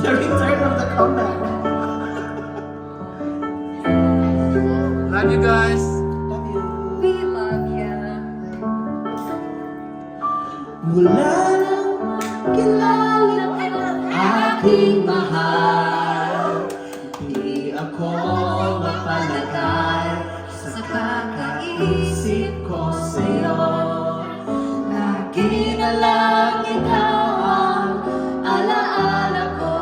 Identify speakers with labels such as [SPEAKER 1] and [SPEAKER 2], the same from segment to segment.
[SPEAKER 1] The return of the comeback. Love you guys. Love you.
[SPEAKER 2] We love ya.
[SPEAKER 1] Mula nang kilala aking mahal, di ako mapalagay sa kakaisip ko sa'yo. Lagi na lang ikaw ang alaala ko,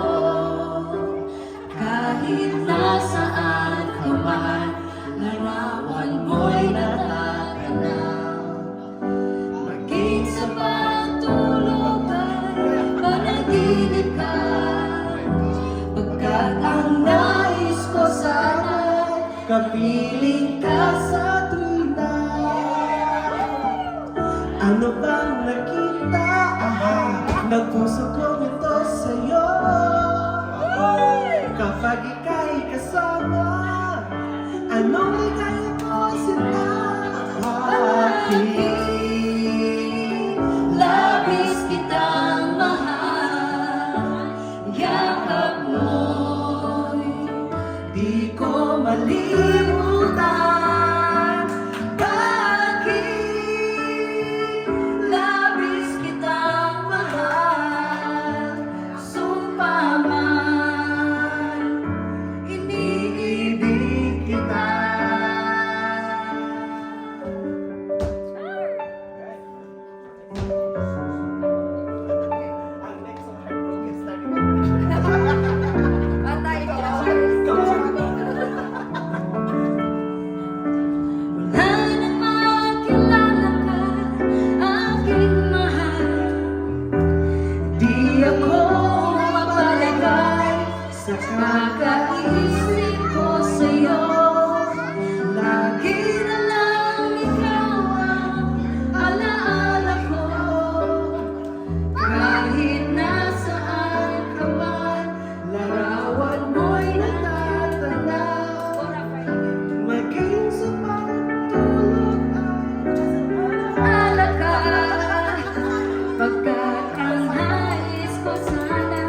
[SPEAKER 1] kahit nasaan ka man, larawan mo'y natatanaw. Maging sa pagtulog ay panaginip ka, pagkat ang nais ko sana'y kapiling ka sa tuwina. Ano bang nakita ng puso ko ito sa'yo? Kapag ika'y kasama, anong ligaya mo sila? Bakit labis kitang mahal, yakap mo'y di ko malimutan. Bakit labis kitang mahal, sumpa man iniibig kita. Ang next song, Heartbroken, starting with
[SPEAKER 2] Patay ko. Wala nang makilala ka, aking mahal.
[SPEAKER 1] di ako mapalagay sa kakaisip ko sa'yo. Lagi na lang ikaw ang alaala ko, kahit nasaan ka man, larawan mo'y natatanaw. Maging sa pagtulog ay
[SPEAKER 2] Alaka, pagkat ang nais ko sana,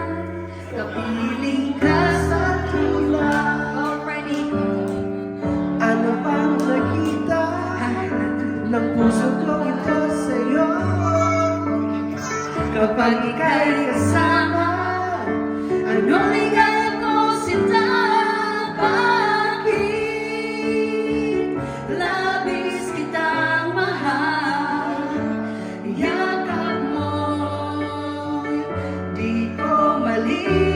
[SPEAKER 2] kapiling ka sa
[SPEAKER 1] tula.
[SPEAKER 2] already.
[SPEAKER 1] Ano bang nakita ng puso ko ito sa'yo? Kapag ika'y kasama, anong ligaya ko sinta? Bakit labis kitang mahal, yakap mo'y di ko mali.